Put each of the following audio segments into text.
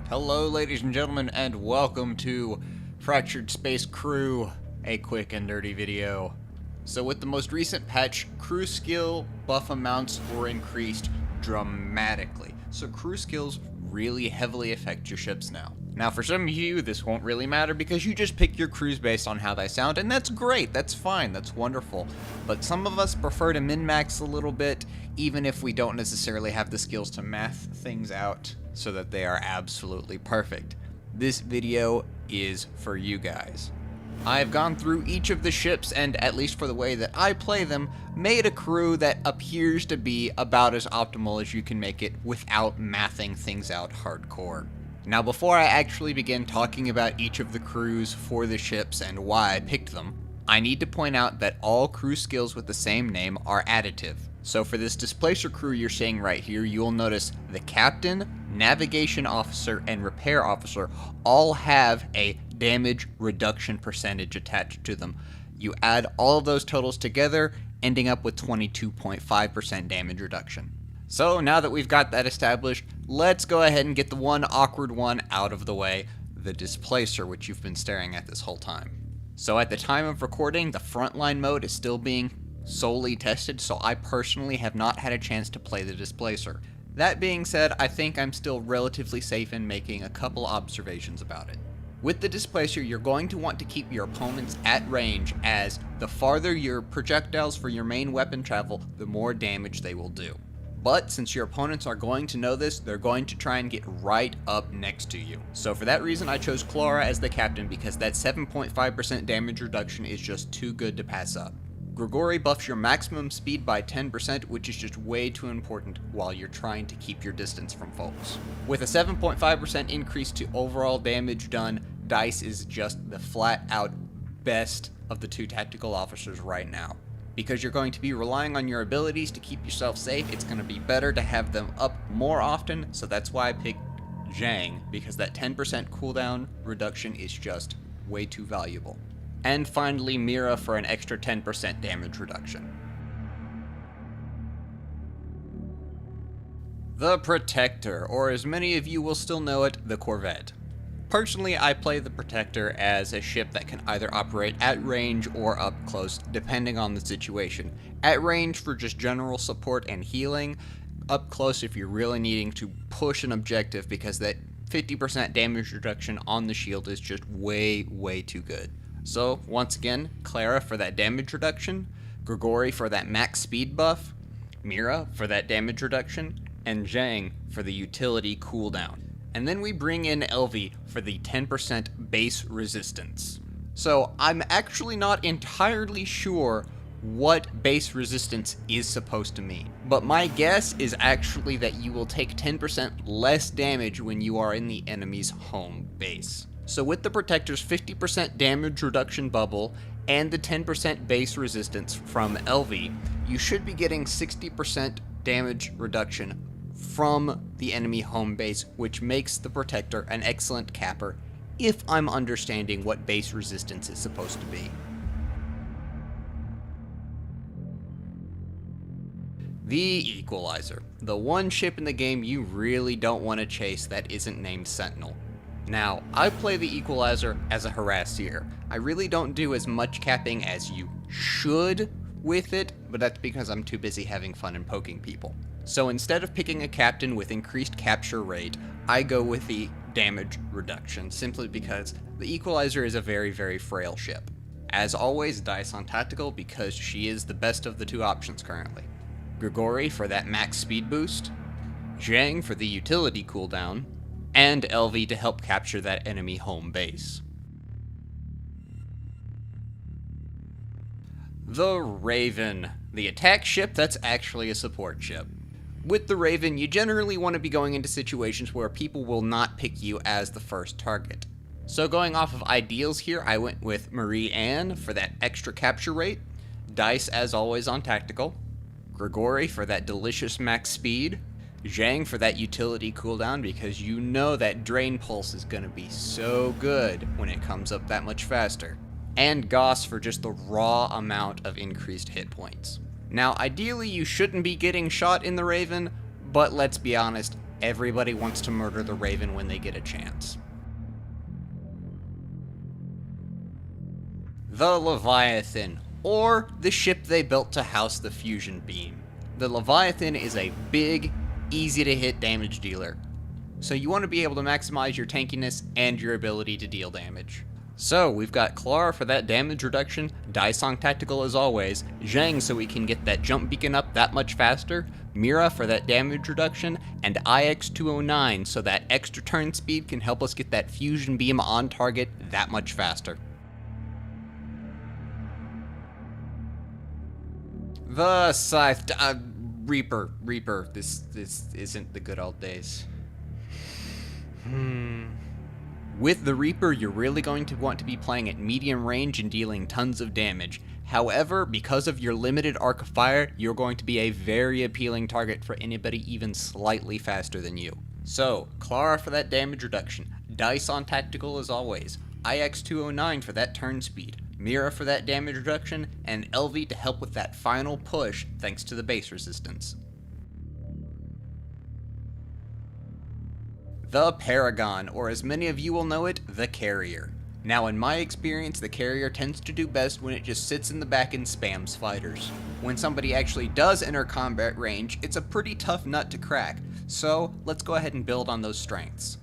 Hello, ladies and gentlemen, and welcome to Fractured Space Crew, a quick and dirty video. So with the most recent patch, crew skill buff amounts were increased dramatically. So crew skills really heavily affect your ships now. Now for some of you, this won't really matter because you just pick your crews based on how they sound, and that's great, that's fine, that's wonderful. But some of us prefer to min-max a little bit, even if we don't necessarily have the skills to math things out so that they are absolutely perfect. This video is for you guys. I've gone through each of the ships and, at least for the way that I play them, made a crew that appears to be about as optimal as you can make it without mathing things out hardcore. Now before I actually begin talking about each of the crews for the ships and why I picked them, I need to point out that all crew skills with the same name are additive. So for this displacer crew you're seeing right here, you'll notice the captain, navigation officer, and repair officer all have a damage reduction percentage attached to them. You add all of those totals together, ending up with 22.5% damage reduction. So now that we've got that established, let's go ahead and get the one awkward one out of the way, the displacer, which you've been staring at this whole time. So at the time of recording, the frontline mode is still being solely tested, so I personally have not had a chance to play the displacer. That being said, I think I'm still relatively safe in making a couple observations about it. With the displacer, you're going to want to keep your opponents at range, as the farther your projectiles for your main weapon travel, the more damage they will do. But since your opponents are going to know this, they're going to try and get right up next to you. So for that reason, I chose Clara as the captain because that 7.5% damage reduction is just too good to pass up. Grigori buffs your maximum speed by 10%, which is just way too important while you're trying to keep your distance from foes. With a 7.5% increase to overall damage done, Dice is just the flat out best of the two tactical officers right now. Because you're going to be relying on your abilities to keep yourself safe, it's going to be better to have them up more often, so that's why I picked Zhang, because that 10% cooldown reduction is just way too valuable. And finally, Mira for an extra 10% damage reduction. The Protector, or as many of you will still know it, the Corvette. Personally, I play the Protector as a ship that can either operate at range or up close, depending on the situation. At range for just general support and healing, up close if you're really needing to push an objective, because that 50% damage reduction on the shield is just way too good. So, once again, Clara for that damage reduction, Grigori for that max speed buff, Mira for that damage reduction, and Zhang for the utility cooldown. And then we bring in Elvi for the 10% base resistance. So I'm actually not entirely sure what base resistance is supposed to mean, but my guess is actually that you will take 10% less damage when you are in the enemy's home base. So with the Protector's 50% damage reduction bubble and the 10% base resistance from Elvi, you should be getting 60% damage reduction from the enemy home base, which makes the Protector an excellent capper, if I'm understanding what base resistance is supposed to be. The Equalizer, the one ship in the game you really don't want to chase that isn't named Sentinel. Now, I play the Equalizer as a harassier. I really don't do as much capping as you should with it, but that's because I'm too busy having fun and poking people. So instead of picking a captain with increased capture rate, I go with the damage reduction, simply because the Equalizer is a very frail ship. As always, Dice on tactical because she is the best of the two options currently. Grigori for that max speed boost, Zhang for the utility cooldown, and Elvi to help capture that enemy home base. The Raven, the attack ship that's actually a support ship. With the Raven, you generally want to be going into situations where people will not pick you as the first target. So going off of ideals here, I went with Marie Anne for that extra capture rate, Dice as always on tactical, Grigori for that delicious max speed, Zhang for that utility cooldown because you know that Drain Pulse is going to be so good when it comes up that much faster, and Goss for just the raw amount of increased hit points. Now, ideally you shouldn't be getting shot in the Raven, but let's be honest, Everybody wants to murder the Raven when they get a chance. The Leviathan, or the ship they built to house the fusion beam. The Leviathan is a big, easy to hit damage dealer, so you want to be able to maximize your tankiness and your ability to deal damage. So we've got Clara for that damage reduction, Daisong Tactical as always, Zhang so we can get that jump beacon up that much faster, Mira for that damage reduction, and IX209 so that extra turn speed can help us get that fusion beam on target that much faster. The Scythe, Reaper, this isn't the good old days. With the Reaper, you're really going to want to be playing at medium range and dealing tons of damage. However, because of your limited arc of fire, you're going to be a very appealing target for anybody even slightly faster than you. So, Clara for that damage reduction, Daisong Tactical as always, IX209 for that turn speed, Mira for that damage reduction, and LV to help with that final push thanks to the base resistance. The Paragon, or as many of you will know it, the Carrier. Now in my experience, the Carrier tends to do best when it just sits in the back and spams fighters. When somebody actually does enter combat range, it's a pretty tough nut to crack, so let's go ahead and build on those strengths.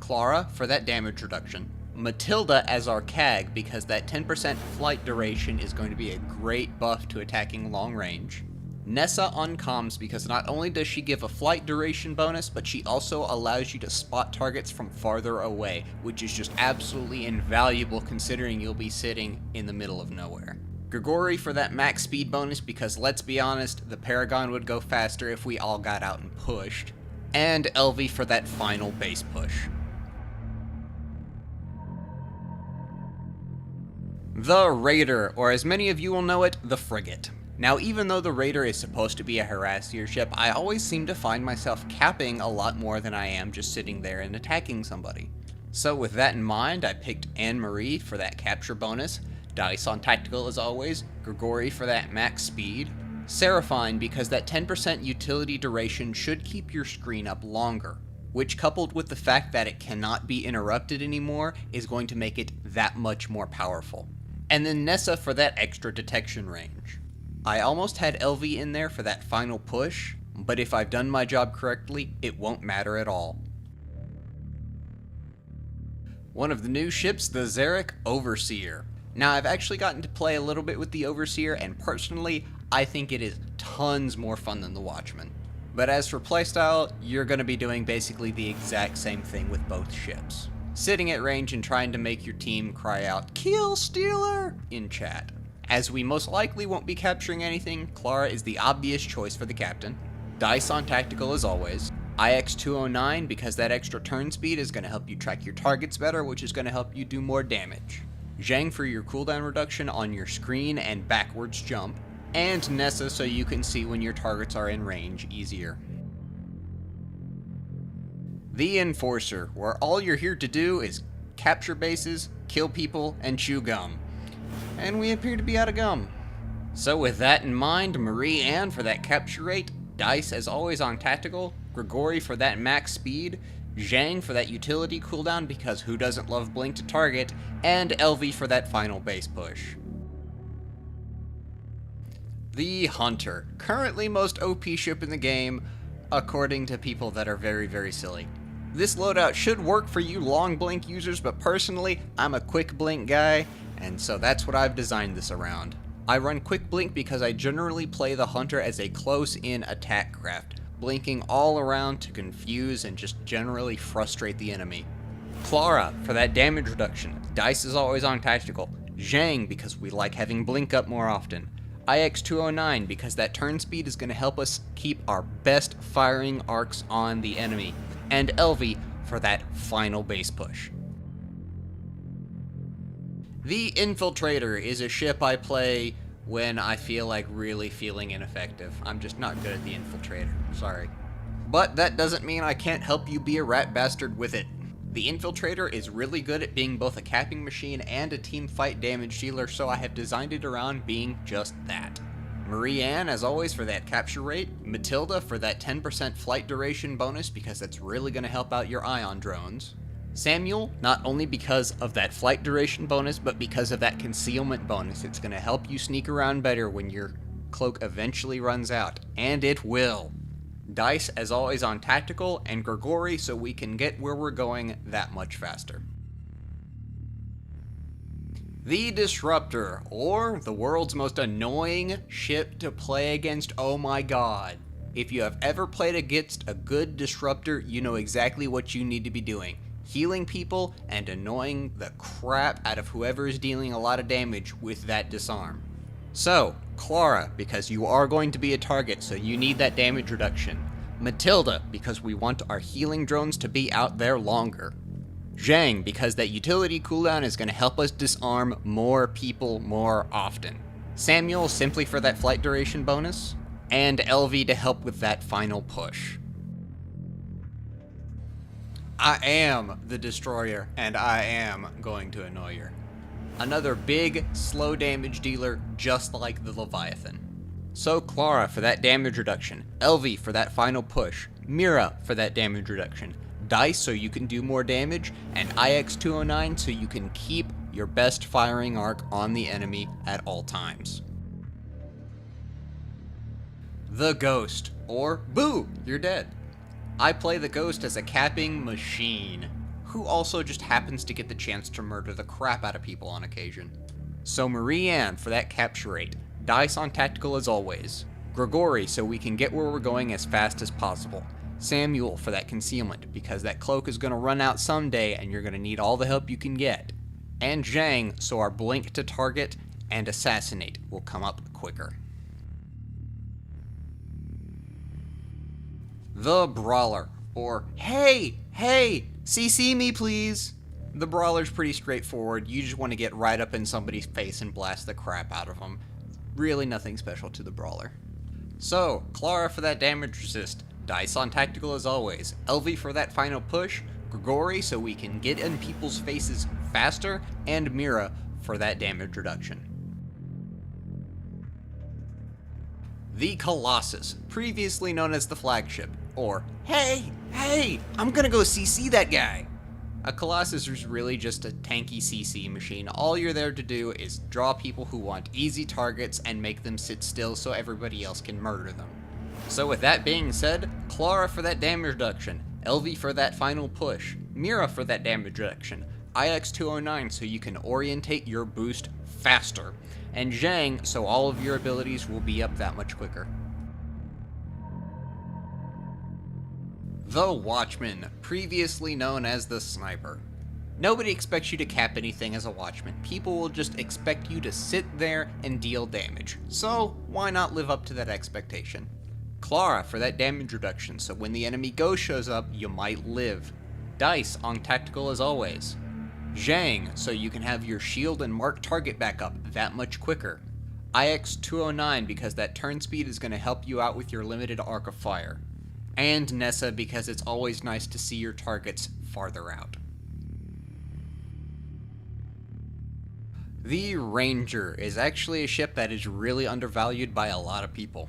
Clara for that damage reduction. Matilda as our CAG because that 10% flight duration is going to be a great buff to attacking long range. Nessa on comms because not only does she give a flight duration bonus, but she also allows you to spot targets from farther away, which is just absolutely invaluable considering you'll be sitting in the middle of nowhere. Grigori for that max speed bonus because let's be honest, the Paragon would go faster if we all got out and pushed. And LV for that final base push. The Raider, or as many of you will know it, the Frigate. Now, even though the Raider is supposed to be a harassier ship, I always seem to find myself capping a lot more than I am just sitting there and attacking somebody. So with that in mind, I picked Anne-Marie for that capture bonus, Daisong Tactical as always, Grigori for that max speed, Seraphine because that 10% utility duration should keep your screen up longer, which coupled with the fact that it cannot be interrupted anymore is going to make it that much more powerful. And then Nessa for that extra detection range. I almost had LV in there for that final push, but if I've done my job correctly, it won't matter at all. One of the new ships, the Zarek Overseer. Now, I've actually gotten to play a little bit with the Overseer, and personally, I think it is tons more fun than the Watchman. But as for playstyle, you're going to be doing basically the exact same thing with both ships. Sitting at range and trying to make your team cry out, "Kill Stealer!" in chat. As we most likely won't be capturing anything, Clara is the obvious choice for the captain. Daisong Tactical as always. IX209 because that extra turn speed is going to help you track your targets better, which is going to help you do more damage. Zhang for your cooldown reduction on your screen and backwards jump. And Nessa so you can see when your targets are in range easier. The Enforcer, where all you're here to do is capture bases, kill people, and chew gum. And we appear to be out of gum. So with that in mind, Marie Anne for that capture rate, Dice as always on tactical, Grigori for that max speed, Zhang for that utility cooldown because who doesn't love blink to target, and LV for that final base push. The Hunter, currently most OP ship in the game, according to people that are very, very silly. This loadout should work for you long blink users, but personally, I'm a quick blink guy, and so that's what I've designed this around. I run quick blink because I generally play the Hunter as a close-in attack craft, blinking all around to confuse and just generally frustrate the enemy. Clara for that damage reduction, Dice is always on tactical, Zhang because we like having blink up more often, IX209 because that turn speed is going to help us keep our best firing arcs on the enemy, and LV for that final base push. The Infiltrator is a ship I play when I feel like really feeling ineffective. I'm just not good at the Infiltrator, sorry. But that doesn't mean I can't help you be a rat bastard with it. The Infiltrator is really good at being both a capping machine and a team fight damage dealer, so I have designed it around being just that. Marie Ann, as always, for that capture rate. Matilda for that 10% flight duration bonus, because that's really going to help out your ion drones. Samuel, not only because of that flight duration bonus, but because of that concealment bonus. It's going to help you sneak around better when your cloak eventually runs out. And it will. Dice, as always, on tactical, and Grigori, so we can get where we're going that much faster. The Disruptor, or the world's most annoying ship to play against. Oh my god. If you have ever played against a good Disruptor, you know exactly what you need to be doing. Healing people and annoying the crap out of whoever is dealing a lot of damage with that disarm. So, Clara, because you are going to be a target, so you need that damage reduction. Matilda, because we want our healing drones to be out there longer. Zhang, because that utility cooldown is going to help us disarm more people more often. Samuel, simply for that flight duration bonus. And LV to help with that final push. I am the Destroyer, and I am going to annoy you. Another big, slow damage dealer, just like the Leviathan. So Clara for that damage reduction, LV for that final push, Mira for that damage reduction, Dice so you can do more damage, and IX-209 so you can keep your best firing arc on the enemy at all times. The Ghost, or boo, you're dead. I play the Ghost as a capping machine, who also just happens to get the chance to murder the crap out of people on occasion. So Marie Ann for that capture rate, Dice on tactical as always, Grigori so we can get where we're going as fast as possible, Samuel for that concealment, because that cloak is going to run out someday and you're going to need all the help you can get, and Zhang so our blink to target and assassinate will come up quicker. The Brawler, or hey, CC me please. The Brawler's pretty straightforward. You just want to get right up in somebody's face and blast the crap out of them. Really nothing special to the Brawler. So, Clara for that damage resist, Dice on tactical as always, LV for that final push, Grigori so we can get in people's faces faster, and Mira for that damage reduction. The Colossus, previously known as the flagship, or hey, I'm gonna go CC that guy. A Colossus is really just a tanky CC machine. All you're there to do is draw people who want easy targets and make them sit still so everybody else can murder them. So with that being said, Clara for that damage reduction, LV for that final push, Mira for that damage reduction, IX-209 so you can orientate your boost faster, and Zhang so all of your abilities will be up that much quicker. The Watchman, previously known as the Sniper. Nobody expects you to cap anything as a Watchman. People will just expect you to sit there and deal damage. So why not live up to that expectation? Clara for that damage reduction, so when the enemy ghost shows up, you might live. Dice on tactical as always. Zhang, so you can have your shield and mark target back up that much quicker. IX-209, because that turn speed is going to help you out with your limited arc of fire. And Nessa, because it's always nice to see your targets farther out. The Ranger is actually a ship that is really undervalued by a lot of people.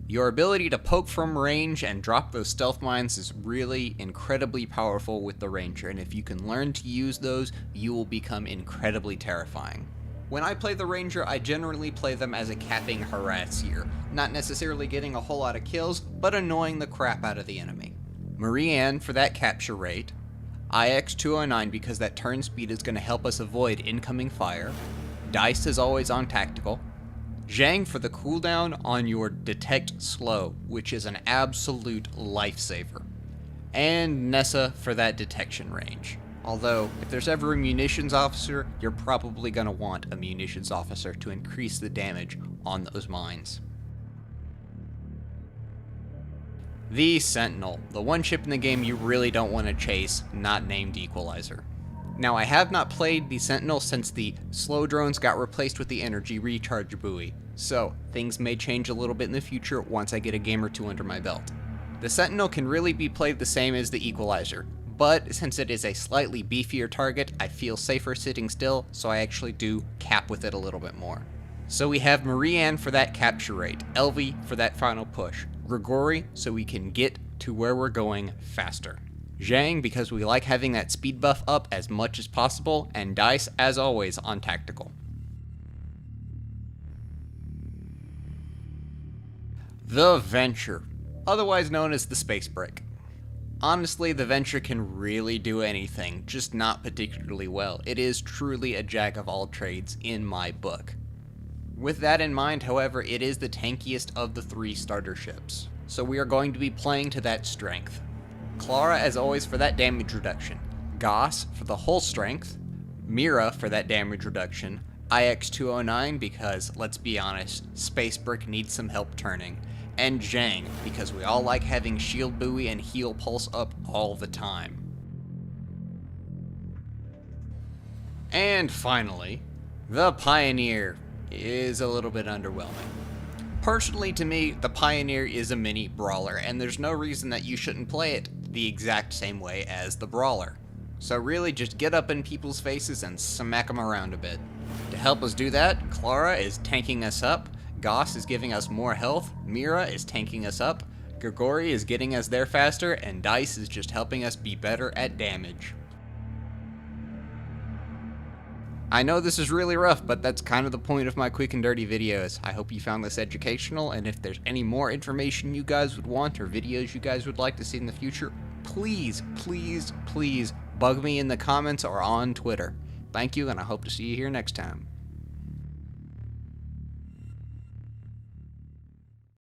Your ability to poke from range and drop those stealth mines is really incredibly powerful with the Ranger, and if you can learn to use those, you will become incredibly terrifying. When I play the Ranger, I generally play them as a capping harassier, not necessarily getting a whole lot of kills, but annoying the crap out of the enemy. Marie Ann for that capture rate, IX-209 because that turn speed is going to help us avoid incoming fire, Dice is always on tactical, Zhang for the cooldown on your detect slow, which is an absolute lifesaver, and Nessa for that detection range. Although, if there's ever a munitions officer, you're probably going to want a munitions officer to increase the damage on those mines. The Sentinel, the one ship in the game you really don't want to chase, not named Equalizer. Now, I have not played the Sentinel since the slow drones got replaced with the energy recharge buoy, so things may change a little bit in the future once I get a game or two under my belt. The Sentinel can really be played the same as the Equalizer, but since it is a slightly beefier target, I feel safer sitting still, so I actually do cap with it a little bit more. So we have Marianne for that capture rate, Elvie for that final push, Grigori so we can get to where we're going faster, Zhang because we like having that speed buff up as much as possible, and Dice as always on tactical. The Venture, otherwise known as the Space Brick. Honestly, the Venture can really do anything, just not particularly well. It is truly a jack of all trades in my book. With that in mind, however, it is the tankiest of the 3 starter ships, so we are going to be playing to that strength. Clara as always for that damage reduction, Goss for the hull strength, Mira for that damage reduction, IX-209 because, let's be honest, Space Brick needs some help turning, and Zhang because we all like having shield buoy and heal pulse up all the time. And finally, the Pioneer is a little bit underwhelming. Personally, to me, the Pioneer is a mini brawler, and there's no reason that you shouldn't play it the exact same way as the brawler. So really, just get up in people's faces and smack them around a bit. To help us do that, Clara is tanking us up, Goss is giving us more health, Mira is tanking us up, Grigori is getting us there faster, and Dice is just helping us be better at damage. I know this is really rough, but that's kind of the point of my quick and dirty videos. I hope you found this educational, and if there's any more information you guys would want or videos you guys would like to see in the future, please, please, please bug me in the comments or on Twitter. Thank you, and I hope to see you here next time.